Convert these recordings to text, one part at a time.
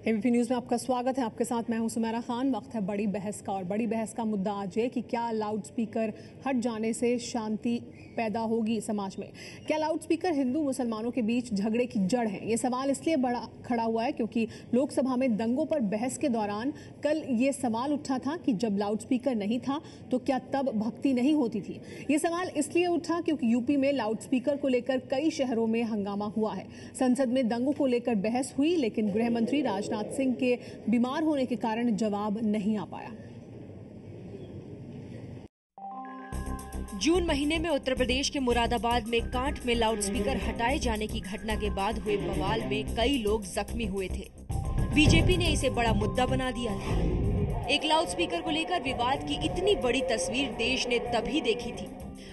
ABP news में आपका स्वागत है। आपके साथ मैं हूं सुमेरा खान। वक्त है बड़ी बहस का, और बड़ी बहस का मुद्दा आज है कि क्या लाउड स्पीकर हट जाने से शांति पैदा होगी समाज में। क्या लाउड स्पीकर हिंदू मुसलमानों के बीच झगड़े की जड़ है? ये सवाल इसलिए बड़ा खड़ा हुआ है क्योंकि लोकसभा में दंगों पर बहस के दौरान कल ये सवाल उठा था कि जब लाउड स्पीकर नहीं था तो क्या तब भक्ति नहीं होती थी। ये सवाल इसलिए उठा क्योंकि यूपी में लाउड स्पीकर को लेकर कई शहरों में हंगामा हुआ है। संसद में दंगों को लेकर बहस हुई, लेकिन गृह मंत्री राजनाथ सिंह के बीमार होने के कारण जवाब नहीं आ पाया। जून महीने में उत्तर प्रदेश के मुरादाबाद में कांठ में लाउड स्पीकर हटाए जाने की घटना के बाद हुए बवाल में कई लोग जख्मी हुए थे। बीजेपी ने इसे बड़ा मुद्दा बना दिया था। एक लाउड स्पीकर को लेकर विवाद की इतनी बड़ी तस्वीर देश ने तभी देखी थी।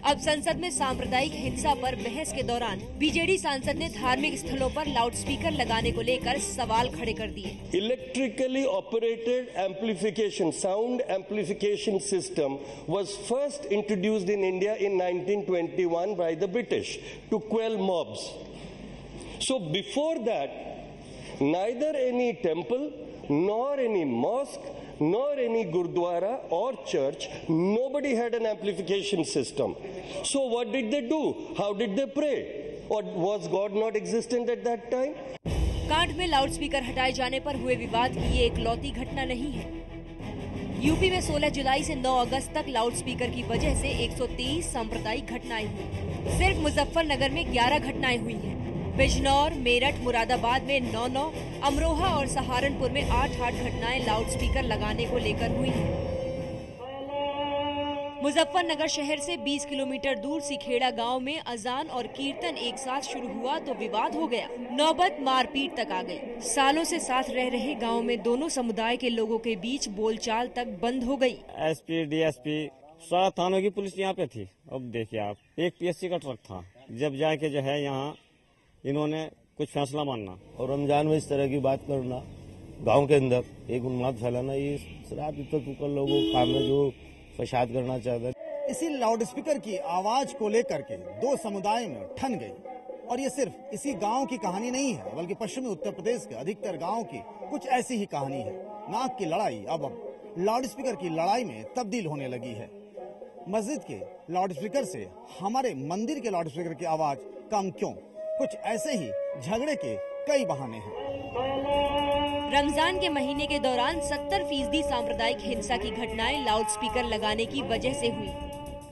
अब संसद में सांप्रदायिक हिंसा पर बहस के दौरान बीजेडी सांसद ने धार्मिक स्थलों पर लाउड स्पीकर लगाने को लेकर सवाल खड़े कर दिए। Electrically operated amplification sound amplification system was first introduced in India in 1921 by the British to quell mobs. So before that, neither any temple nor any mosque nor any gurdwara or church, nobody had an amplification system. So what did they do? How did they pray? Or was God not existent at that time? Kanth में loud speaker हटाए जाने पर हुए विवाद की ये इकलौती घटना नहीं है। यूपी में 16 जुलाई से 9 अगस्त तक लाउड स्पीकर की वजह से 123 सांप्रदायिक घटनाएं हुई। सिर्फ मुजफ्फरनगर में 11 घटनाएं हुई हैं। बिजनौर, मेरठ, मुरादाबाद में 9-9, अमरोहा और सहारनपुर में 8-8 घटनाएं लाउड स्पीकर लगाने को लेकर हुई हैं। मुजफ्फरनगर शहर से 20 किलोमीटर दूर सिखेड़ा गांव में अजान और कीर्तन एक साथ शुरू हुआ तो विवाद हो गया। नौबत मारपीट तक आ गई। सालों से साथ रह रहे गांव में दोनों समुदाय के लोगों के बीच बोलचाल तक बंद हो गई। एसपी, डीएसपी, 7 थानों की पुलिस यहाँ पे थी। अब देखिए आप, एक पीएससी का ट्रक था। जब जाके जो है यहाँ इन्होंने कुछ फैसला मानना और रमजान में इस तरह की बात करना, गांव के अंदर एक उन्माद फैलाना, ये शराब इतर लोगों का काम है जो फसाद करना चाहते हैं। इसी लाउड स्पीकर की आवाज को लेकर के दो समुदाय में ठन गई। और ये सिर्फ इसी गांव की कहानी नहीं है, बल्कि पश्चिमी उत्तर प्रदेश के अधिकतर गांव की कुछ ऐसी ही कहानी है। नाक की लड़ाई अब लाउड स्पीकर की लड़ाई में तब्दील होने लगी है। मस्जिद के लाउड स्पीकर से हमारे मंदिर के लाउड स्पीकर की आवाज कम क्यों? कुछ ऐसे ही झगड़े के कई बहाने हैं। रमजान के महीने के दौरान 70% सांप्रदायिक हिंसा की घटनाएं लाउड स्पीकर लगाने की वजह से हुई।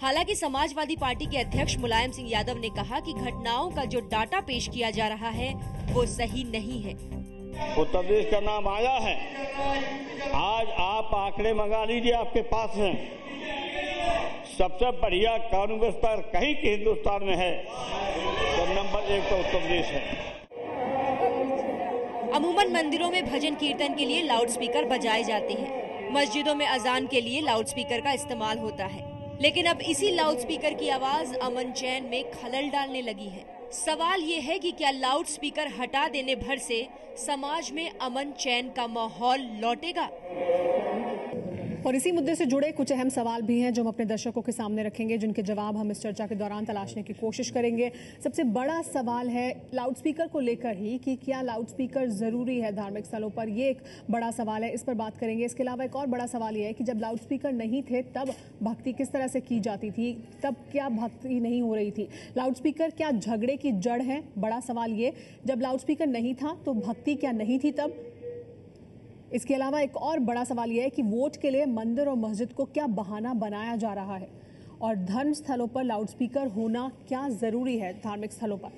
हालांकि समाजवादी पार्टी के अध्यक्ष मुलायम सिंह यादव ने कहा कि घटनाओं का जो डाटा पेश किया जा रहा है वो सही नहीं है। उत्तर प्रदेश का नाम आया है। आज आप आंकड़े मंगा लीजिए, आपके पास हैं। सबसे बढ़िया कानून पर कहीं के हिंदुस्तान में है तो नंबर 1 तो उत्तर प्रदेश है। अमूमन मंदिरों में भजन कीर्तन के लिए लाउड स्पीकर बजाए जाते हैं। मस्जिदों में अजान के लिए लाउड स्पीकर का इस्तेमाल होता है। लेकिन अब इसी लाउड स्पीकर की आवाज अमन चैन में खलल डालने लगी है। सवाल ये है कि क्या लाउड स्पीकर हटा देने भर से समाज में अमन चैन का माहौल लौटेगा? और इसी मुद्दे से जुड़े कुछ अहम सवाल भी हैं जो हम अपने दर्शकों के सामने रखेंगे, जिनके जवाब हम इस चर्चा के दौरान तलाशने की कोशिश करेंगे। सबसे बड़ा सवाल है लाउड स्पीकर को लेकर ही कि क्या लाउड स्पीकर ज़रूरी है धार्मिक स्थलों पर। ये एक बड़ा सवाल है, इस पर बात करेंगे। इसके अलावा एक और बड़ा सवाल ये है कि जब लाउड स्पीकर नहीं थे तब भक्ति किस तरह से की जाती थी, तब क्या भक्ति नहीं हो रही थी। लाउड स्पीकर क्या झगड़े की जड़ है? बड़ा सवाल ये। जब लाउड स्पीकर नहीं था तो भक्ति क्या नहीं थी तब? इसके अलावा एक और बड़ा सवाल यह है कि वोट के लिए मंदिर और मस्जिद को क्या बहाना बनाया जा रहा है, और धर्म स्थलों पर लाउड स्पीकर होना क्या जरूरी है धार्मिक स्थलों पर।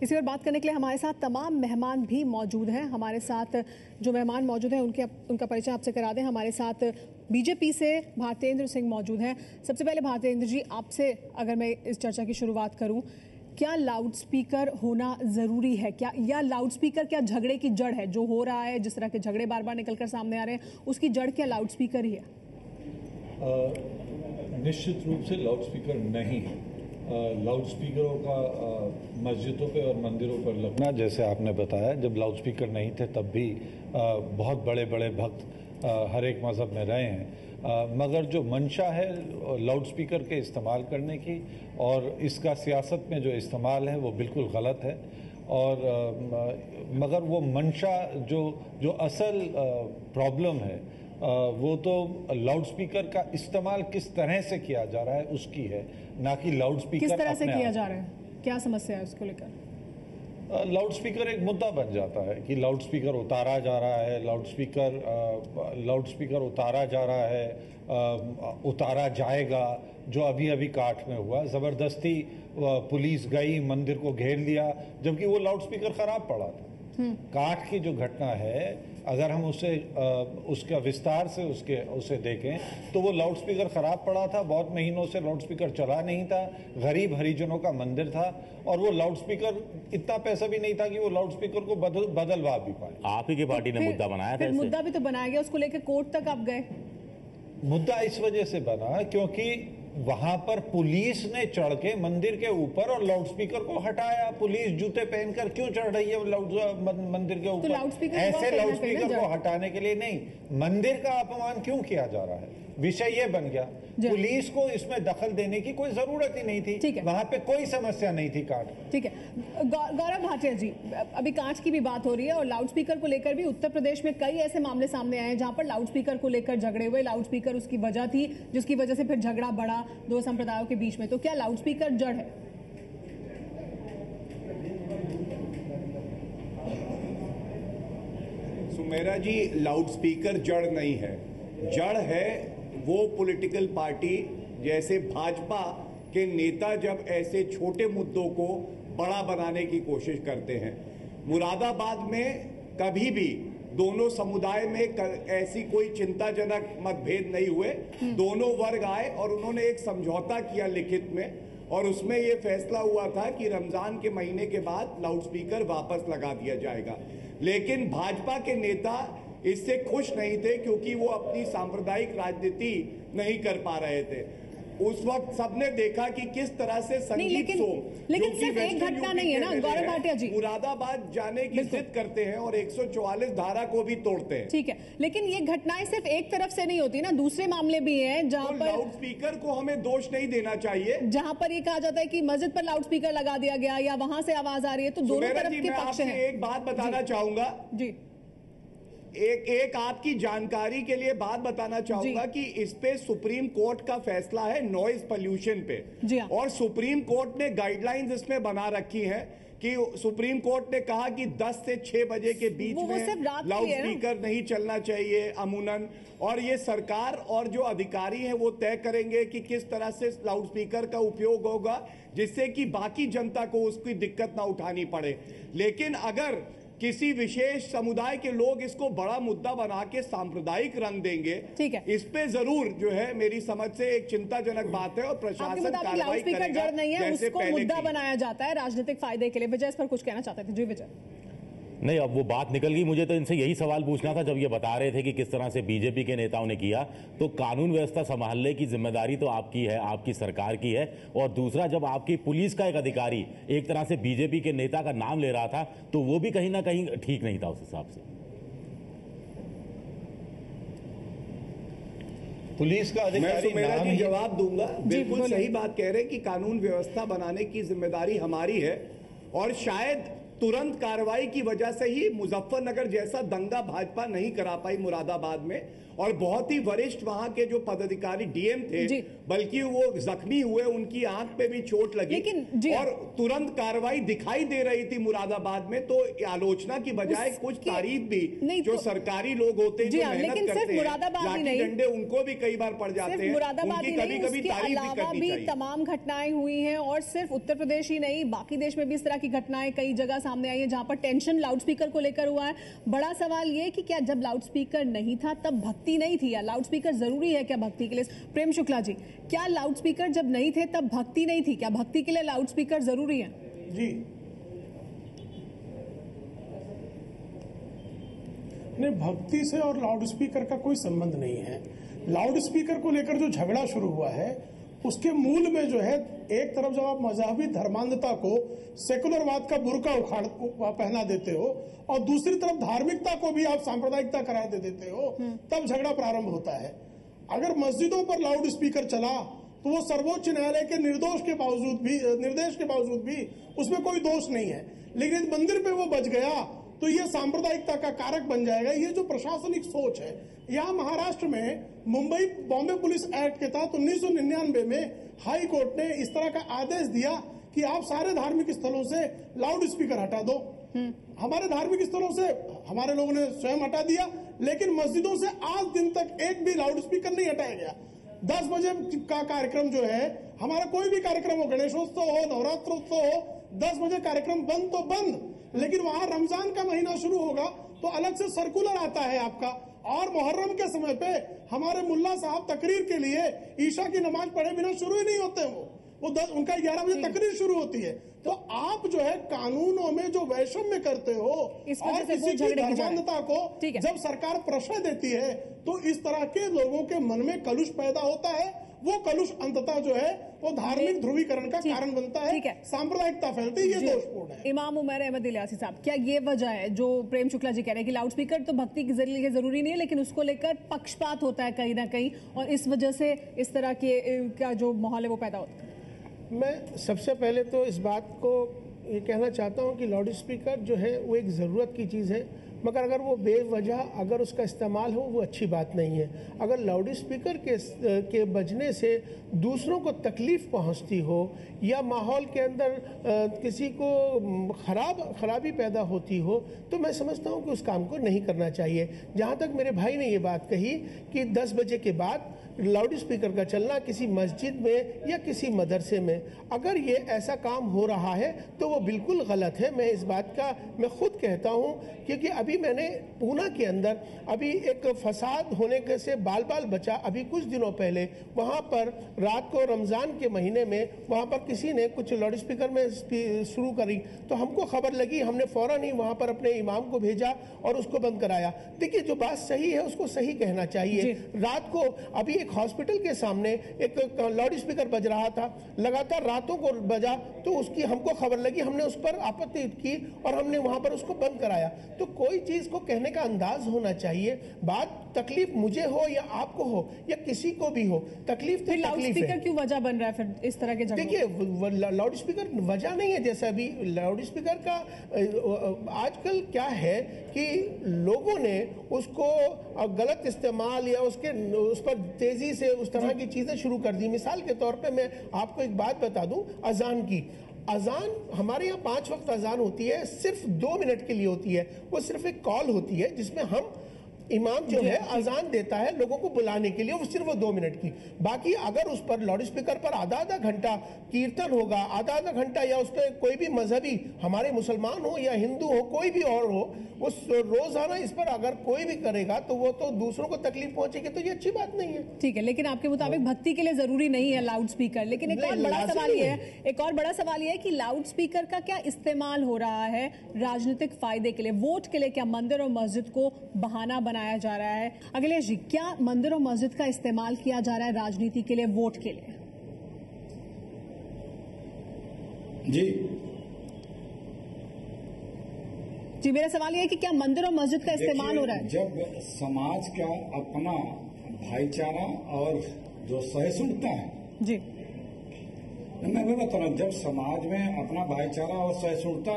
इसी पर बात करने के लिए हमारे साथ तमाम मेहमान भी मौजूद हैं। हमारे साथ जो मेहमान मौजूद हैं उनका परिचय आपसे करा दें। हमारे साथ बीजेपी से भारतेंद्र सिंह मौजूद हैं। सबसे पहले भारतेंद्र जी, आपसे अगर मैं इस चर्चा की शुरुआत करूं, क्या लाउड स्पीकर होना ज़रूरी है? क्या या लाउड स्पीकर क्या झगड़े की जड़ है? जो हो रहा है, जिस तरह के झगड़े बार बार निकलकर सामने आ रहे हैं, उसकी जड़ क्या लाउड स्पीकर ही है? निश्चित रूप से लाउड स्पीकर नहीं है। लाउड स्पीकरों का मस्जिदों पे और मंदिरों पर लगना, जैसे आपने बताया, जब लाउड स्पीकर नहीं थे तब भी बहुत बड़े बड़े भक्त हर एक मज़हब में रहे हैं। मगर जो मंशा है लाउड स्पीकर के इस्तेमाल करने की और इसका सियासत में जो इस्तेमाल है वो बिल्कुल गलत है। और मगर वो मंशा जो असल प्रॉब्लम है वो तो लाउड स्पीकर का इस्तेमाल किस तरह से किया जा रहा है उसकी है, ना कि लाउड स्पीकर किस तरह से किया जा रहा है, क्या समस्या है उसको लेकर? लाउड स्पीकर एक मुद्दा बन जाता है कि लाउड स्पीकर उतारा जा रहा है, लाउड स्पीकर उतारा जा रहा है, उतारा जाएगा, जो अभी अभी काठ में हुआ। ज़बरदस्ती पुलिस गई, मंदिर को घेर लिया, जबकि वो लाउड स्पीकर खराब पड़ा था। काठ की जो घटना है, अगर हम उसका विस्तार से उसे देखें तो वो लाउड स्पीकर खराब पड़ा था, बहुत महीनों से लाउड स्पीकर चला नहीं था, गरीब हरिजनों का मंदिर था, और वो लाउड स्पीकर इतना पैसा भी नहीं था कि वो लाउड स्पीकर को बदलवा भी पाए। आप ही की पार्टी ने मुद्दा बनाया था। मुद्दा भी तो बनाया गया, उसको लेकर कोर्ट तक आप गए। मुद्दा इस वजह से बना क्योंकि वहां पर पुलिस ने चढ़ के मंदिर के ऊपर और लाउड स्पीकर को हटाया। पुलिस जूते पहनकर क्यों चढ़ रही है मंदिर के ऊपर? ऐसे लाउड स्पीकर को हटाने के लिए नहीं, मंदिर का अपमान क्यों किया जा रहा है, विषय ये बन गया। पुलिस को इसमें दखल देने की कोई जरूरत ही नहीं थी, वहां पे कोई समस्या नहीं थी कांच। ठीक है, गौरव भाटिया जी, अभी कांच की भी बात हो रही है और लाउड स्पीकर को लेकर भी उत्तर प्रदेश में कई ऐसे मामले सामने आए हैं जहां पर लाउड स्पीकर को लेकर झगड़े हुए, लाउड स्पीकर उसकी वजह थी जिसकी वजह से फिर झगड़ा बढ़ा दो संप्रदायों के बीच में। तो क्या लाउड स्पीकर जड़ है? सुमेरा जी, लाउड स्पीकर जड़ नहीं है, जड़ है वो पॉलिटिकल पार्टी जैसे भाजपा के नेता जब ऐसे छोटे मुद्दों को बड़ा बनाने की कोशिश करते हैं। मुरादाबाद में कभी भी दोनों समुदाय में ऐसी कोई चिंताजनक मतभेद नहीं हुए। दोनों वर्ग आए और उन्होंने एक समझौता किया लिखित में, और उसमें यह फैसला हुआ था कि रमजान के महीने के बाद लाउड स्पीकर वापस लगा दिया जाएगा। लेकिन भाजपा के नेता इससे खुश नहीं थे क्योंकि वो अपनी सांप्रदायिक राजनीति नहीं कर पा रहे थे। उस वक्त सबने देखा कि किस तरह से संगीत लेकिन सिर्फ एक घटना नहीं है ना गौरव भाटिया जी, मुरादाबाद जाने की जिद करते हैं और 144 धारा को भी तोड़ते हैं। ठीक है, लेकिन ये घटनाएं सिर्फ एक तरफ से नहीं होती ना, दूसरे मामले भी हैं जहां पर लाउड स्पीकर को हमें दोष नहीं देना चाहिए। जहां पर ये कहा जाता है कि मस्जिद पर लाउड स्पीकर लगा दिया गया या वहां से आवाज आ रही है, तो दोनों तरफ के पक्ष हैं। एक बात बताना चाहूंगा जी, एक आपकी जानकारी के लिए बात बताना चाहूंगा कि इस पे सुप्रीम कोर्ट का फैसला है नॉइज पोल्यूशन पे, और सुप्रीम कोर्ट ने गाइडलाइंस इसमें बना रखी हैं कि सुप्रीम कोर्ट ने कहा कि 10 से 6 बजे के बीच में लाउड स्पीकर नहीं चलना चाहिए अमूनन, और ये सरकार और जो अधिकारी हैं वो तय करेंगे कि किस तरह से लाउड स्पीकर का उपयोग होगा जिससे कि बाकी जनता को उसकी दिक्कत ना उठानी पड़े। लेकिन अगर किसी विशेष समुदाय के लोग इसको बड़ा मुद्दा बना के सांप्रदायिक रंग देंगे, ठीक है, इस पे जरूर जो है मेरी समझ से एक चिंताजनक बात है और प्रशासन कार्रवाई करेगा। जड़ नहीं है, उसको मुद्दा बनाया जाता है राजनीतिक फायदे के लिए। विजय इस पर कुछ कहना चाहते थे? जी विजय। नहीं, अब वो बात निकल गई। मुझे तो इनसे यही सवाल पूछना था, जब ये बता रहे थे कि किस तरह से बीजेपी के नेताओं ने किया, तो कानून व्यवस्था संभालने की जिम्मेदारी तो आपकी है, आपकी सरकार की है, और दूसरा जब आपकी पुलिस का एक अधिकारी एक तरह से बीजेपी के नेता का नाम ले रहा था तो वो भी कहीं ना कहीं ठीक नहीं था उस हिसाब से। पुलिस का अधिकारी मैं जवाब दूंगा। बिल्कुल सही बात कह रहे हैं कि कानून व्यवस्था बनाने की जिम्मेदारी हमारी है, और शायद तुरंत कार्रवाई की वजह से ही मुजफ्फरनगर जैसा दंगा भाजपा नहीं करा पाई मुरादाबाद में, और बहुत ही वरिष्ठ वहां के जो पदाधिकारी डीएम थे बल्कि वो जख्मी हुए, उनकी आंख पे भी चोट लगी, और तुरंत कार्रवाई दिखाई दे रही थी मुरादाबाद में। तो आलोचना की बजाय कुछ तारीफ भी जो सरकारी लोग होते हैं, जो मेहनत करते हैं, लाठी डंडे उनको भी कई बार पड़ जाते हैं, उनकी कभी कभी तारीफ भी करनी चाहिए। तमाम घटनाएं हुई हैं, और सिर्फ उत्तर प्रदेश ही नहीं, बाकी देश में भी इस तरह की घटनाएं कई जगह सामने आई है जहां पर टेंशन लाउड स्पीकर को लेकर हुआ है। बड़ा सवाल ये कि क्या जब लाउड स्पीकर नहीं था तब भक्ति नहीं थी, या लाउड स्पीकर जरूरी है क्या भक्ति के लिए? प्रेम शुक्ला जी, क्या लाउड स्पीकर जब नहीं थे तब भक्ति नहीं थी? क्या भक्ति के लिए लाउड स्पीकर जरूरी है? जी नहीं, भक्ति से और लाउड स्पीकर का कोई संबंध नहीं है। लाउड स्पीकर को लेकर जो झगड़ा शुरू हुआ है उसके मूल में जो है, एक तरफ जब आप मजहबी धर्मांधता को सेकुलरवाद का बुर्का पहना देते हो और दूसरी तरफ धार्मिकता को भी आप सांप्रदायिकता करार दे देते हो, तब झगड़ा प्रारंभ होता है। अगर मस्जिदों पर लाउड स्पीकर चला तो वो सर्वोच्च न्यायालय के निर्देश के बावजूद भी उसमें कोई दोष नहीं है। लेकिन यदि मंदिर पे वो बच गया तो ये सांप्रदायिकता का कारक बन जाएगा। ये जो प्रशासनिक सोच है, यहाँ महाराष्ट्र में मुंबई बॉम्बे पुलिस एक्ट के तहत 1999 में हाई कोर्ट ने इस तरह का आदेश दिया कि आप सारे धार्मिक स्थलों से लाउड स्पीकर हटा दो। हमारे धार्मिक स्थलों से हमारे लोगों ने स्वयं हटा दिया, लेकिन मस्जिदों से आज दिन तक एक भी लाउड स्पीकर नहीं हटाया गया। 10 बजे का कार्यक्रम जो है, हमारा कोई भी कार्यक्रम हो, गणेशोत्सव हो, नवरात्रोत्सव हो, 10 बजे कार्यक्रम बंद तो बंद, लेकिन वहां रमजान का महीना शुरू होगा तो अलग से सर्कुलर आता है आपका। और मुहर्रम के समय पे हमारे मुल्ला साहब तकरीर के लिए ईशा की नमाज पढ़े बिना शुरू ही नहीं होते। वो उनका 11 बजे तकरीर शुरू होती है। तो आप जो है कानूनों में जो वैषम्य करते हो और किसी की धर्मांधता को जब सरकार प्रश्रय देती है तो इस तरह के लोगों के मन में कलुष पैदा होता है। वो कलुष अंततः जो है वो धार्मिक ध्रुवीकरण का कारण बनता है, सांप्रदायिकता फैलती है। ये दोषपूर्ण है। इमाम उमर अहमद इलियासी साहब, क्या ये वजह है जो प्रेम शुक्ला जी कह रहे हैं कि लाउड स्पीकर तो भक्ति के जरिए जरूरी नहीं है, लेकिन उसको लेकर पक्षपात होता है कहीं ना कहीं, और इस वजह से इस तरह के का जो माहौल है वो पैदा होता है? मैं सबसे पहले तो इस बात को ये कहना चाहता हूँ कि लाउड स्पीकर जो है वो एक ज़रूरत की चीज़ है, मगर अगर वो बेवजह अगर उसका इस्तेमाल हो वो अच्छी बात नहीं है। अगर लाउड स्पीकर के बजने से दूसरों को तकलीफ़ पहुंचती हो या माहौल के अंदर किसी को खराबी पैदा होती हो तो मैं समझता हूं कि उस काम को नहीं करना चाहिए। जहां तक मेरे भाई ने ये बात कही कि 10 बजे के बाद लाउड स्पीकर का चलना किसी मस्जिद में या किसी मदरसे में, अगर ये ऐसा काम हो रहा है तो वो बिल्कुल गलत है। मैं इस बात का मैं खुद कहता हूं, क्योंकि अभी मैंने पूना के अंदर अभी एक फसाद होने के से बाल बचा। अभी कुछ दिनों पहले वहां पर रात को रमजान के महीने में वहां पर किसी ने कुछ लाउड स्पीकर में शुरू करी तो हमको खबर लगी, हमने फौरन ही वहां पर अपने इमाम को भेजा और उसको बंद कराया। देखिए, जो बात सही है उसको सही कहना चाहिए। रात को अभी एक हॉस्पिटल के सामने एक लाउड स्पीकर बज रहा था, लगातार रातों को बजा, तो उसकी हमको खबर लगी, हमने उस पर आपत्ति की और हमने वहां पर उसको बंद कराया। तो कोई चीज को कहने का अंदाज होना चाहिए। बात तकलीफ मुझे हो या आपको हो या किसी को भी हो, तकलीफ तो लाउड स्पीकर क्यों वजह बन रहा है फिर इस तरह के झगड़ों? देखिए, लाउड स्पीकर वजह नहीं है। जैसे अभी लाउड स्पीकर का आजकल क्या है कि लोगों ने उसको गलत इस्तेमाल या उस पर तेजी से उस तरह की चीजें शुरू कर दी। मिसाल के तौर पे मैं आपको एक बात बता दूं, अजान की। अजान हमारे यहाँ 5 वक्त अजान होती है, सिर्फ 2 मिनट के लिए होती है। वो सिर्फ एक कॉल होती है जिसमें हम इमाम जो है अजान देता है लोगों को बुलाने के लिए, वो सिर्फ 2 मिनट की। बाकी अगर उस पर लाउड स्पीकर पर आधा घंटा कीर्तन होगा, आधा घंटा, या उस पर कोई भी मजहबी, हमारे मुसलमान हो या हिंदू हो, कोई भी और हो, वो रोजाना इस पर अगर कोई भी करेगा तो वो तो दूसरों को तकलीफ पहुंचेगी, तो ये अच्छी बात नहीं है। ठीक है, लेकिन आपके मुताबिक भक्ति के लिए जरूरी नहीं है लाउड स्पीकर। लेकिन एक और बड़ा सवाल ये है कि लाउड स्पीकर का क्या इस्तेमाल हो रहा है राजनीतिक फायदे के लिए, वोट के लिए? क्या मंदिर और मस्जिद को बहाना बनाया जा रहा है? अखिलेश जी, क्या मंदिर और मस्जिद का इस्तेमाल किया जा रहा है राजनीति के लिए, वोट के लिए? जी, मेरा सवाल यह है कि क्या मंदिर और मस्जिद का इस्तेमाल हो रहा है? जब समाज का अपना भाईचारा और जो सहिष्णुता है, जी, मैं बता रहा हूँ, जब समाज में अपना भाईचारा और सहिष्णुता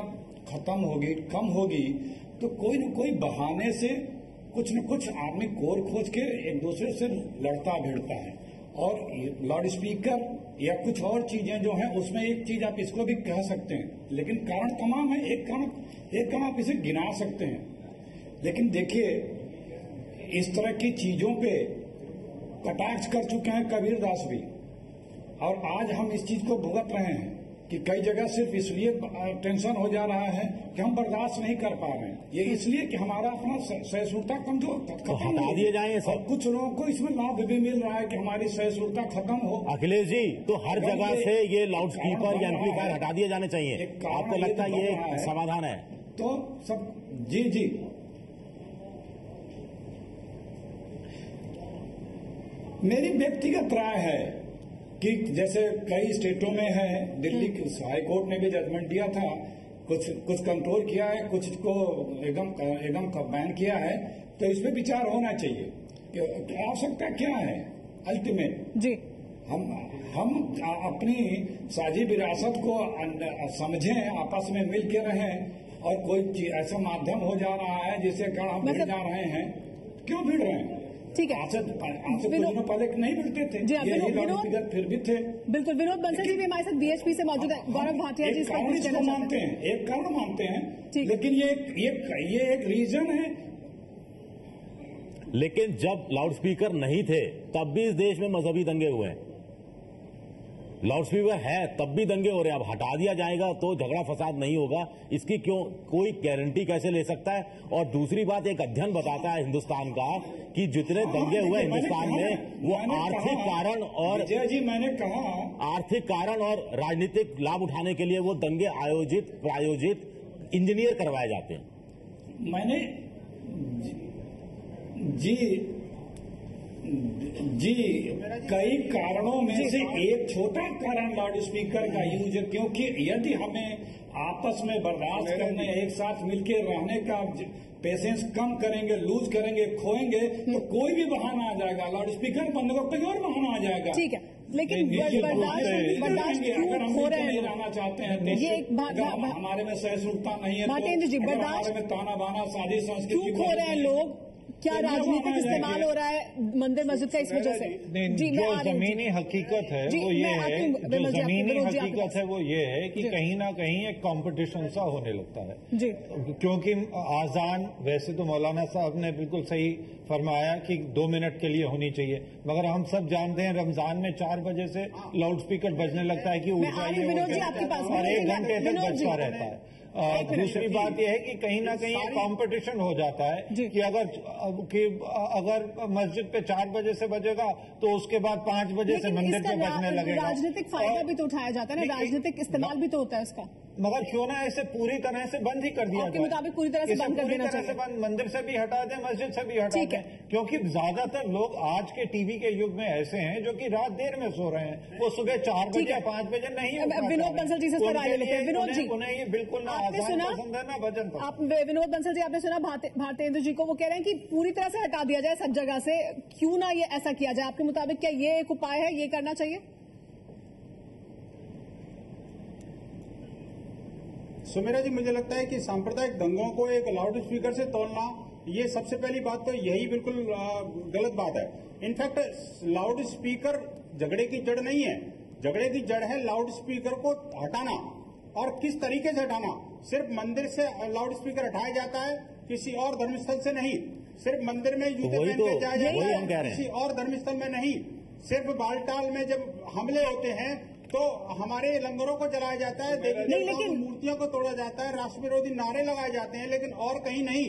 खत्म होगी, कम होगी, तो कोई न कोई बहाने से कुछ न कुछ आदमी कोर खोज के एक दूसरे से लड़ता भिड़ता है। और लाउड स्पीकर या कुछ और चीजें जो हैं, उसमें एक चीज आप इसको भी कह सकते हैं, लेकिन कारण तमाम है। एक कारण आप इसे गिना सकते हैं। लेकिन देखिए, इस तरह की चीजों पे कटाक्ष कर चुके हैं कबीरदास भी, और आज हम इस चीज को भुगत रहे हैं कि कई जगह सिर्फ इसलिए टेंशन हो जा रहा है कि हम बर्दाश्त नहीं कर पा रहे हैं। ये इसलिए कि हमारा अपना सहिष्णुता कमजोर हटा दिए जाए सब। कुछ लोगों को इसमें लाभ भी मिल रहा है कि हमारी सहिष्णुता खत्म हो। अखिलेश जी, तो हर जगह से ये लाउड स्पीकर या एम्पलीफायर हटा दिए जाने चाहिए, आपको लगता है ये समाधान है? तो सब जी मेरी व्यक्तिगत राय है कि जैसे कई स्टेटों में है, दिल्ली हाई कोर्ट ने भी जजमेंट दिया था, कुछ कंट्रोल किया है, कुछ को एकदम बैन किया है, तो इस पे विचार होना चाहिए कि आवश्यकता क्या है अल्टीमेट। जी, हम अपनी साझी विरासत को समझें, आपस में मिल के रहें, और कोई ऐसा माध्यम हो जा रहा है जिसके कारण हम भिड़ जा रहे हैं। क्यों भिड़ रहे हैं? ठीक है, आज से कुछ दिनों पहले नहीं मिलते थे, यही लाउडस्पीकर फिर भी थे। बिल्कुल। विनोद बंसल जी भी हमारे साथ बीएचपी से मौजूद है। गौरव भाटिया जी इसको मानते हैं, एक कारण मानते हैं, लेकिन ये एक रीजन है। लेकिन जब लाउडस्पीकर नहीं थे तब भी इस देश में मजहबी दंगे हुए हैं। लाउडस्पीकर है तब भी दंगे हो रहे हैं। अब हटा दिया जाएगा तो झगड़ा फसाद नहीं होगा, इसकी क्यों कोई गारंटी कैसे ले सकता है? और दूसरी बात, एक अध्ययन बताता है हिंदुस्तान का कि जितने दंगे हुए हिंदुस्तान में वो आर्थिक कारण और मैंने कहा आर्थिक कारण और राजनीतिक लाभ उठाने के लिए वो दंगे प्रायोजित इंजीनियर करवाए जाते हैं। मैंने जी कई कारणों में से एक छोटा कारण लाउडस्पीकर का यूज है, क्योंकि यदि हमें आपस में बर्दाश्त करने, एक साथ मिलकर रहने का पेशेंस कम करेंगे, लूज करेंगे, खोएंगे, तो कोई भी बहाना आ जाएगा। लाउडस्पीकर बंद को कोई और बहाना आ जाएगा। ठीक है, लेकिन बर्दाश्त अगर हम नहीं रहना चाहते हैं, ये हमारे में सहिष्णुता नहीं है, हमारे में ताना बाना साजिश संस्कृति खो रहे हैं लोग। क्या राजनीतिक इस्तेमाल हो रहा है मंदिर मस्जिद का इस वजह से? जो जमीनी हकीकत है वो ये है, जो जमीनी हकीकत है वो ये है कि कहीं ना कहीं एक कंपटीशन सा होने लगता है जी। क्योंकि आजान वैसे तो मौलाना साहब ने बिल्कुल सही फरमाया कि 2 मिनट के लिए होनी चाहिए, मगर हम सब जानते हैं रमजान में 4 बजे से लाउडस्पीकर बजने लगता है कि उठ जाइए और 1 घंटे तक बजता रहता है। दूसरी बात यह है कि कहीं ना कहीं कंपटीशन हो जाता है कि अगर मस्जिद पे 4 बजे से बजेगा तो उसके बाद 5 बजे से मंदिर पे बजने लगेगा। राजनीतिक फायदा भी तो उठाया जाता है ना, राजनीतिक इस्तेमाल भी तो होता है इसका। मगर क्यों ना इसे पूरी तरह से बंद ही कर दिया जाए। मुताबिक पूरी तरह से बंद कर देना चाहिए। मंदिर से भी हटा दें, मस्जिद से भी हटा दें, क्योंकि ज्यादातर लोग आज के टीवी के युग में ऐसे हैं जो कि रात देर में सो रहे हैं, वो सुबह 4 बजे या 5 बजे नहीं। विनोद बंसल जी से सवाल लेते हैं। विनोद जी, उन्हें ये बिल्कुल ना सुना ना भजन। आप विनोद बंसल जी, आपने सुना भारतेंदु जी को, वो कह रहे हैं कि पूरी तरह से हटा दिया जाए सब जगह से, क्यों ना ये ऐसा किया जाए? आपके मुताबिक क्या ये एक उपाय है, ये करना चाहिए? सुमेरा जी, मुझे लगता है कि सांप्रदायिक दंगों को एक लाउड स्पीकर से तोड़ना, ये सबसे पहली बात तो यही बिल्कुल गलत बात है। इनफैक्ट लाउड स्पीकर झगड़े की जड़ नहीं है, झगड़े की जड़ है लाउड स्पीकर को हटाना। और किस तरीके से हटाना? सिर्फ मंदिर से लाउड स्पीकर हटाया जाता है, किसी और धर्मस्थल से नहीं। सिर्फ मंदिर में जूते पहन के जाया जाता है, किसी और धर्मस्थल में नहीं। सिर्फ बालटाल में जब हमले होते हैं तो हमारे लंगरों को जलाया जाता है, देवी देवताओं की मूर्तियों को तोड़ा जाता है, राष्ट्र विरोधी नारे लगाए जाते हैं, लेकिन और कहीं नहीं।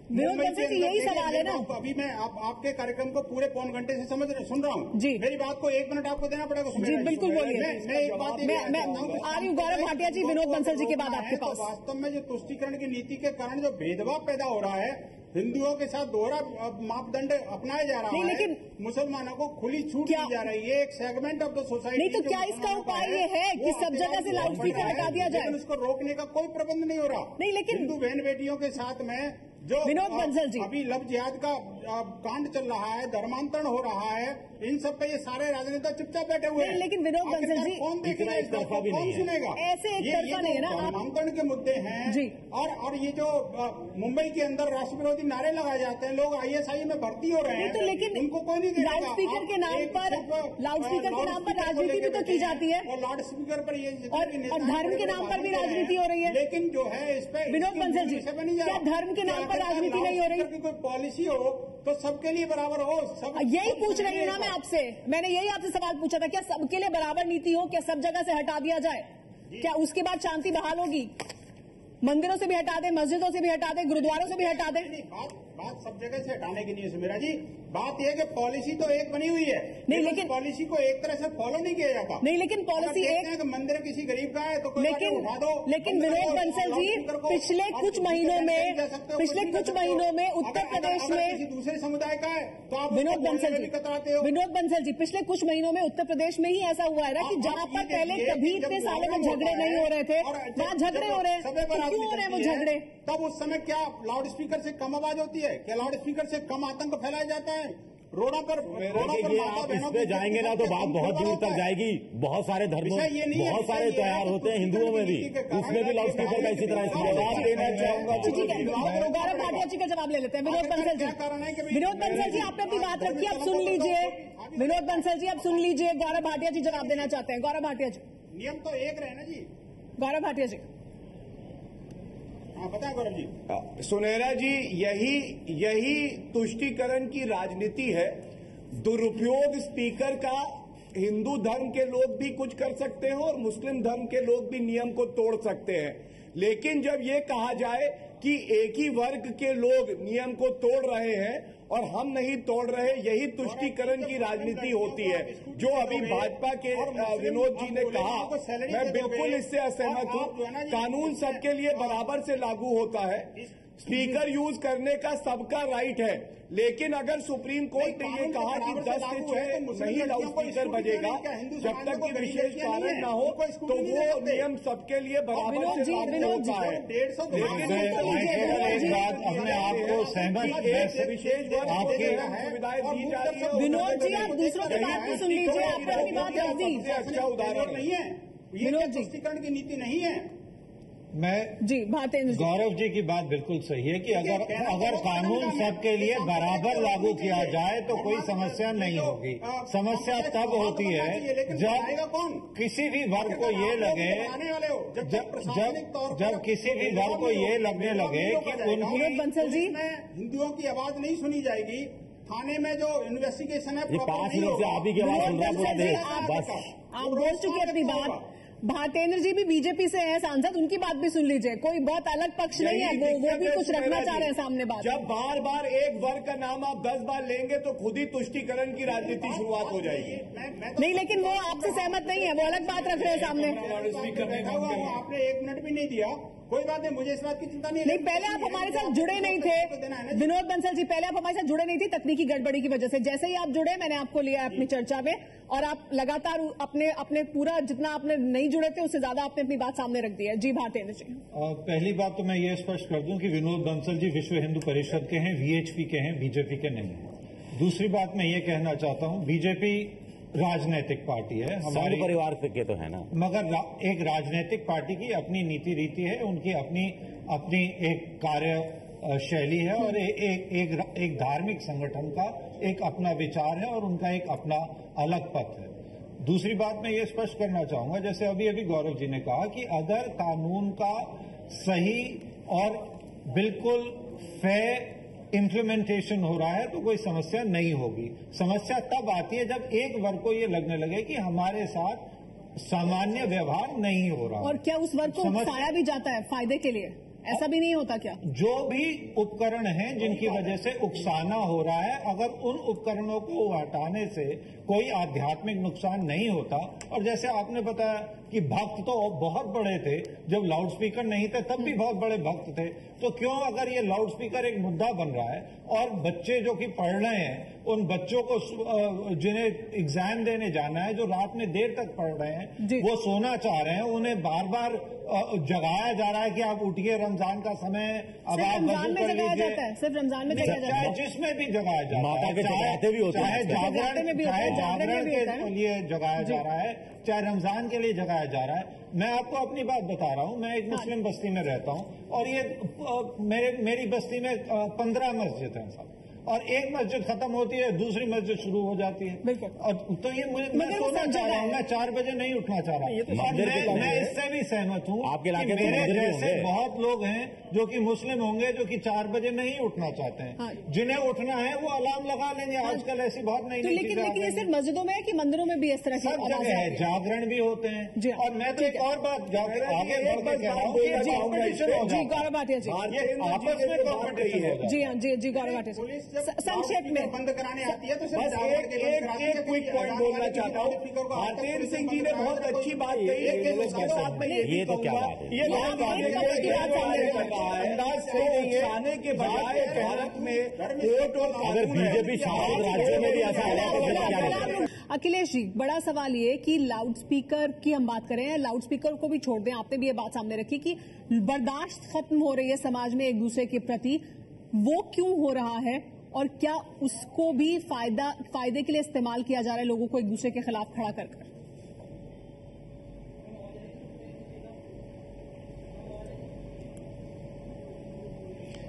यही सवाल है ना। अभी मैं आपके कार्यक्रम को पूरे 1.25 घंटे से सुन रहा हूँ जी। मेरी बात को 1 मिनट आपको देना पड़ेगा। जी बिल्कुल बोलिए। मैं एक बात आ रही हूँ गौरव भाटिया जी, विनोद बंसल जी के बाद आपके पास। वास्तव में जो तुष्टीकरण की नीति के कारण जो भेदभाव पैदा हो रहा है, हिंदुओं के साथ दोहरा मापदंड अपनाया जा रहा है, लेकिन मुसलमानों को खुली छूट दी जा रही है, एक सेगमेंट ऑफ द सोसाइटी। नहीं तो क्या इसका उपाय ये है कि सब जगह से लाउड स्पीकर हटा दिया जाए? लेकिन उसको रोकने का कोई प्रबंध नहीं हो रहा। नहीं, लेकिन हिंदू बहन बेटियों के साथ में जो विनोद बंसल जी अभी लव जिहाद का कांड चल रहा है, धर्मांतरण हो रहा है, इन सब पे ये सारे राजनेता चुपचाप बैठे हुए हैं। लेकिन विनोद बंसल जी, कौन देखेगा इसका, कौन सुनेगा? ऐसे एक तरफा नहीं है ना। धर्मांतरण के मुद्दे हैं जी। और ये जो मुंबई के अंदर राष्ट्र विरोधी नारे लगाए जाते हैं, लोग ISI में भर्ती हो रहे हैं, तो लेकिन उनको कोई नहीं देखेगा। लाउड स्पीकर के नाम पर राजनीति भी तो की जाती है, और लाउड स्पीकर पर ये और धर्म के नाम पर भी राजनीति हो रही है। लेकिन जो है इस पे विनोद बंसल जी, क्या धर्म के नाम पर राजनीति नहीं हो रही? की कोई पॉलिसी हो तो सबके लिए बराबर हो। सब यही पूछ रही हूँ ना मैं आपसे, मैंने यही आपसे सवाल पूछा था, क्या सबके लिए बराबर नीति हो, क्या सब जगह से हटा दिया जाए, क्या उसके बाद शांति बहाल होगी? मंदिरों से भी हटा दे, मस्जिदों से भी हटा दे, गुरुद्वारों से भी हटा दे। बात सब जगह से हटाने की नहीं है सुमेरा जी, बात यह कि पॉलिसी तो एक बनी हुई है, नहीं लेकिन पॉलिसी को एक तरह से फॉलो नहीं किया जाता। नहीं, लेकिन पॉलिसी एक मंदिर किसी गरीब का है तो उठा दो। लेकिन विनोद बंसल जी, पिछले कुछ महीनों में उत्तर प्रदेश में किसी दूसरे समुदाय का है तो आप विनोद बंसल जी, पिछले कुछ महीनों में उत्तर प्रदेश में ही ऐसा हुआ है ना कि जहाँ पर पहले कभी इतने सालों में झगड़े नहीं हो रहे थे, वहाँ झगड़े हो रहे हैं। क्यों हो रहे हैं वो झगड़े? तब उस समय क्या लाउड स्पीकर से कम आवाज होती है? क्या लाउड स्पीकर से कम आतंक फैलाया जाता है? रोडों पर आप इस पे जाएंगे ना तो बात बहुत दूर तक जाएगी। बहुत सारे धर्मों, बहुत सारे त्योहार होते हैं हिंदुओं में भी, उसमें भी लाउड स्पीकर का इसी तरह इस्तेमाल देना चाहूंगा। ठीक है, गौरव भाटिया जी का जवाब ले लेते हैं। विनोद बंसल जी, विनोद बंसल जी आपने अपनी बात रखी, अब सुन लीजिए। विनोद बंसल जी अब सुन लीजिए, गौरव भाटिया जी जवाब देना चाहते हैं। गौरव भाटिया जी, नियम तो एक रहे ना जी। गौरव भाटिया जी, हाँ बताएं गौरव जी। सुनहरा जी, यही तुष्टीकरण की राजनीति है। दुरुपयोग स्पीकर का हिंदू धर्म के लोग भी कुछ कर सकते हैं और मुस्लिम धर्म के लोग भी नियम को तोड़ सकते हैं, लेकिन जब ये कहा जाए कि एक ही वर्ग के लोग नियम को तोड़ रहे हैं और हम नहीं तोड़ रहे, यही तुष्टीकरण की राजनीति होती है। जो अभी भाजपा के विनोद जी ने कहा, मैं बिल्कुल इससे असहमत हूं। कानून सबके लिए बराबर से लागू होता है, स्पीकर यूज करने का सबका राइट है, लेकिन अगर सुप्रीम कोर्ट ने ये कहा कि 10 से 6 नहीं लाउड स्पीकर बजेगा जब तक कि विशेष कारण न हो, तो वो नियम सबके लिए बराबर से लागू होता है। एक बात अपने आप को सहमत विशेष सुविधाएं दी जा रही है। विनोद जी आप दूसरों की बात को सुन लीजिए, आपने अपनी बात रख दी। अच्छा उदाहरण नहीं है, विनोद जी तुष्टीकरण की नीति नहीं है। मैं जी भारतेंद्र जी, गौरव जी की बात बिल्कुल सही है कि अगर कानून सबके लिए बराबर लागू किया जाए तो कोई समस्या नहीं होगी। समस्या तब होती है जब किसी भी वर्ग को ये लगे, जब किसी भी वर्ग को ये लगने लगे कि विनोद बंसल जी, हिंदुओं की आवाज नहीं सुनी जाएगी। थाने में जो इन्वेस्टिगेशन है, 5 मिनट से आप ही की आवाज सुन रहा है बस। आप बोल चुके अपनी बात। भारतेंद्र जी भी बीजेपी से हैं सांसद, उनकी बात भी सुन लीजिए। कोई बहुत अलग पक्ष नहीं है, वो भी कुछ रखना चाह रहे हैं सामने बात। जब बार बार एक वर्ग का नाम आप 10 बार लेंगे तो खुद ही तुष्टीकरण की राजनीति शुरुआत हो जाएगी। नहीं, लेकिन वो आपसे सहमत नहीं है, वो अलग बात रख रहे हैं सामने। आपने 1 मिनट भी नहीं दिया, कोई बात नहीं, मुझे इस बात की चिंता नहीं है। नहीं, पहले आप हमारे साथ जुड़े नहीं थे विनोद बंसल जी, पहले आप हमारे साथ जुड़े नहीं थे तकनीकी गड़बड़ी की वजह से। जैसे ही आप जुड़े, मैंने आपको लिया अपनी चर्चा में, और आप लगातार अपने पूरा जितना आपने नहीं जुड़े थे उससे ज्यादा आपने अपनी बात सामने रख दी है। जी भारतेंद्र जी, पहली बात तो मैं ये स्पष्ट कर दूं कि विनोद बंसल जी विश्व हिंदू परिषद के हैं, वीएचपी के हैं, बीजेपी के नहीं हैं। दूसरी बात मैं ये कहना चाहता हूं, बीजेपी राजनीतिक पार्टी है, हमारे परिवार के तो है ना, मगर एक राजनीतिक पार्टी की अपनी नीति रीति है, उनकी अपनी एक कार्य शैली है और एक धार्मिक संगठन का एक अपना विचार है और उनका एक अपना अलग पथ है। दूसरी बात मैं ये स्पष्ट करना चाहूंगा, जैसे अभी गौरव जी ने कहा कि अगर कानून का सही और बिल्कुल फेयर इम्प्लीमेंटेशन हो रहा है तो कोई समस्या नहीं होगी। समस्या तब आती है जब एक वर्ग को ये लगने लगे कि हमारे साथ सामान्य व्यवहार नहीं हो रहा। और क्या उस वर्ग को उकसाया भी जाता है फायदे के लिए? ऐसा भी नहीं होता क्या? जो भी उपकरण हैं जिनकी वजह से उकसाना हो रहा है, अगर उन उपकरणों को हटाने से कोई आध्यात्मिक नुकसान नहीं होता, और जैसे आपने बताया कि भक्त तो बहुत बड़े थे, जब लाउड स्पीकर नहीं थे तब भी बहुत बड़े भक्त थे, तो क्यों अगर ये लाउड स्पीकर एक मुद्दा बन रहा है और बच्चे जो कि पढ़ रहे हैं, उन बच्चों को जिन्हें एग्जाम देने जाना है, जो रात में देर तक पढ़ रहे हैं, वो सोना चाह रहे हैं, उन्हें बार बार जगाया जा रहा है कि आप उठिए, रमजान का समय, अब आप वजू कर लीजिए। सिर्फ रमजान में जगाया जाता है, जिसमें भी जगाया जाता है, चाहे जागरण के लिए जगाया जा रहा है, चाहे रमजान के लिए जगाया जा रहा है। मैं आपको अपनी बात बता रहा हूं, मैं एक मुस्लिम बस्ती में रहता हूं और ये मेरी बस्ती में 15 मस्जिद हैं साहब, और एक मस्जिद खत्म होती है, दूसरी मस्जिद शुरू हो जाती है। और तो ये मैं सोना चाह रहा हूँ, मैं 4 बजे नहीं उठना चाह रहा। मैं इससे भी सहमत हूँ आपके इलाके मेरे जैसे बहुत लोग हैं जो कि मुस्लिम होंगे, जो कि 4 बजे नहीं उठना चाहते हैं, जिन्हें उठना है वो अलार्म लगा लेंगे। आजकल ऐसी बहुत नई नई चीजें। लेकिन ये सिर्फ मस्जिदों में है कि मंदिरों में भी इस तरह सब जगह है, जागरण भी होते हैं। और मैं तो एक और बात आगे बढ़ के कह रहा हूँ, गौरव भाटिया जी, आपस में कॉम्पिटिशन है। जी हाँ, जी गौरव भाटिया जी, संक्षेप में बंद कराने आती है तो एक क्विक पॉइंट बोलना चाहता हूँ। भारतेंद्र सिंह जी ने बहुत अच्छी बात कही है, ये तो क्या बात है, ये अंदाज सही नहीं है। आने के बजाय भारत में कोर्ट और अगर बीजेपी शासित राज्यों में भी ऐसा है। अखिलेश जी, बड़ा सवाल ये कि लाउड स्पीकर की हम बात करें, लाउड स्पीकर को भी छोड़ दें, आपने भी ये बात सामने रखी कि बर्दाश्त खत्म हो रही है समाज में एक दूसरे के प्रति, वो क्यों हो रहा है और क्या उसको भी फायदे के लिए इस्तेमाल किया जा रहा है लोगों को एक दूसरे के खिलाफ खड़ा कर?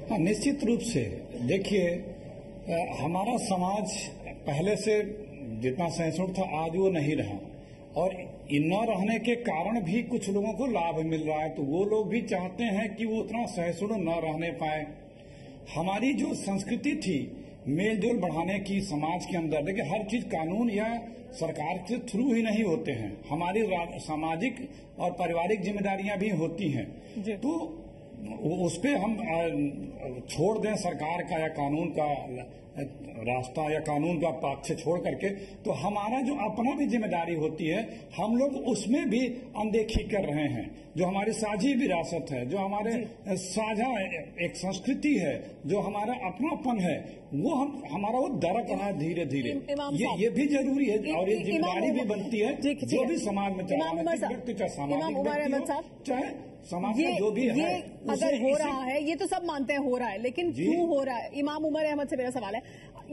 हाँ, निश्चित रूप से देखिए, हमारा समाज पहले से जितना सहिष्णु था आज वो नहीं रहा, और न रहने के कारण भी कुछ लोगों को लाभ मिल रहा है, तो वो लोग भी चाहते हैं कि वो उतना सहिष्णु न रहने पाए। हमारी जो संस्कृति थी मेल जोल बढ़ाने की समाज के अंदर, देखिए हर चीज कानून या सरकार के थ्रू ही नहीं होते हैं, हमारी सामाजिक और पारिवारिक जिम्मेदारियां भी होती हैं। तो उस पे हम छोड़ दें सरकार का या कानून का रास्ता या कानून का पक्ष छोड़ करके, तो हमारा जो अपना भी जिम्मेदारी होती है हम लोग उसमें भी अनदेखी कर रहे हैं। जो हमारी साझी विरासत है, जो हमारे साझा एक संस्कृति है, जो हमारा अपनापन है, वो हमारा वो दरक रहा है धीरे धीरे। ये भी जरूरी है और ये जिम्मेदारी भी बनती है जो भी समाज में चाहे सामाजिक चाहे समाज का जो भी है। अगर हो रहा है, ये तो सब मानते हैं हो रहा है, लेकिन क्यों हो रहा है? इमाम उमर अहमद से मेरा सवाल है,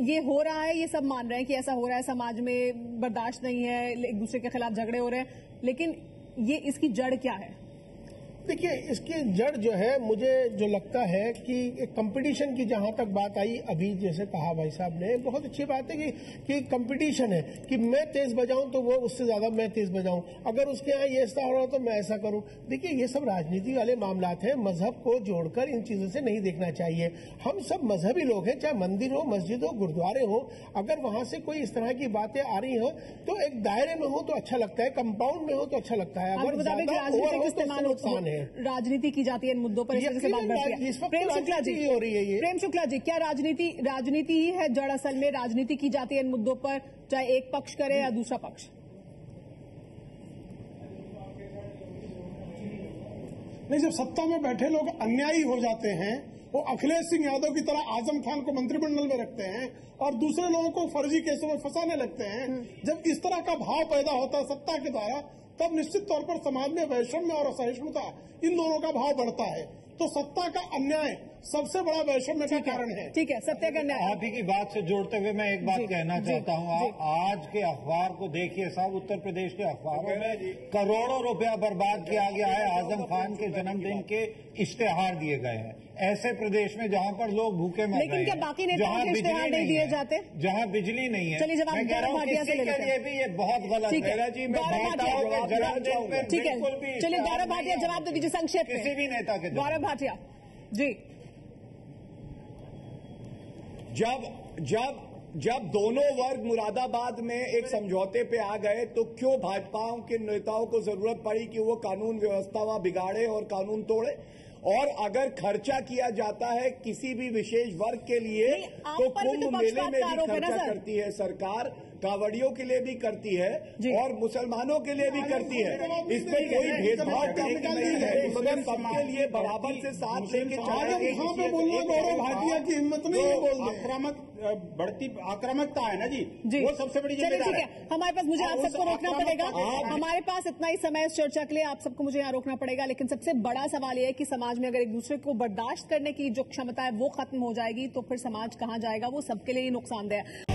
ये हो रहा है, ये सब मान रहे हैं कि ऐसा हो रहा है, समाज में बर्दाश्त नहीं है, एक दूसरे के खिलाफ झगड़े हो रहे हैं, लेकिन ये इसकी जड़ क्या है? देखिए, इसकी जड़ जो है, मुझे जो लगता है कि कंपटीशन की जहां तक बात आई, अभी जैसे कहा भाई साहब ने, बहुत अच्छी बात है कि कंपटीशन है कि मैं तेज बजाऊं तो वो उससे ज्यादा मैं तेज बजाऊं, अगर उसके यहाँ ये ऐसा हो रहा तो मैं ऐसा करूं। देखिए, ये सब राजनीति वाले मामलात हैं, मजहब को जोड़कर इन चीजों से नहीं देखना चाहिए। हम सब मजहबी लोग हैं, चाहे मंदिर हो, मस्जिद हो, गुरुद्वारे हो, अगर वहां से कोई इस तरह की बातें आ रही हो तो एक दायरे में हो तो अच्छा लगता है, कंपाउंड में हो तो अच्छा लगता है, अगर नुकसान है। राजनीति की जाती है इन मुद्दों पर, इस बात बढ़ती है। प्रेम शुक्ला जी हो रही है ये। प्रेम शुक्ला जी, क्या राजनीति ही है जड़? असल में राजनीति की जाती है इन मुद्दों पर, चाहे एक पक्ष करे या दूसरा पक्ष? नहीं, जब सत्ता में बैठे लोग अन्यायी हो जाते हैं, वो अखिलेश सिंह यादव की तरह आजम खान को मंत्रिमंडल में रखते हैं और दूसरे लोगों को फर्जी केसों में फंसाने लगते हैं, जब इस तरह का भाव पैदा होता है सत्ता के द्वारा, तब निश्चित तौर पर समाज में वैषम्य और असहिष्णुता, इन दोनों का भाव बढ़ता है। तो सत्ता का अन्याय सबसे बड़ा वैषम्य का कारण है। ठीक है, सत्य का न्याय। आप ही की बात से जोड़ते हुए मैं एक बात कहना चाहता हूँ। आज के अखबार को देखिए साहब, उत्तर प्रदेश के अखबारों में करोड़ों रुपया बर्बाद किया गया है, आजम खान के जन्मदिन के इश्तेहार दिए गए हैं ऐसे प्रदेश में जहाँ पर लोग भूखे मर रहे हैं, क्या बाकी नेताओं के इश्तेहार नहीं दिए जाते? जहाँ बिजली नहीं है। चलिए, जवाब गौरव भाटिया से ले लेते हैं। भी ये बहुत गलत है जी। ठीक है, चलिए गौरव भाटिया जवाब दे दीजिए संक्षेप में, किसी भी नेता के। गौरव भाटिया जी। जब दोनों वर्ग मुरादाबाद में एक समझौते पे आ गए, तो क्यों भाजपाओं के नेताओं को जरूरत पड़ी कि वो कानून व्यवस्था वहां बिगाड़े और कानून तोड़े? और अगर खर्चा किया जाता है किसी भी विशेष वर्ग के लिए, तो कुंभ मेले में भी खर्चा करती है सरकार, कांवड़ियों के लिए भी करती है और मुसलमानों के लिए भी करती है। इसमें कोई भेदभाव नहीं है, मगर सबके लिए बराबर से साथ लेके चलना। गौरव भाटिया की हिम्मत नहीं है बोलने। बढ़ती आक्रामकता है ना जी, वो सबसे बड़ी जिम्मेदारी है। हमारे पास, मुझे आप सबको रोकना पड़ेगा, हमारे पास इतना ही समय इस चर्चा के लिए, आप सबको मुझे यहाँ रोकना पड़ेगा। लेकिन सबसे बड़ा सवाल यह है कि समाज में अगर एक दूसरे को बर्दाश्त करने की जो क्षमता है वो खत्म हो जाएगी, तो फिर समाज कहाँ जाएगा? वो सबके लिए नुकसानदेह है।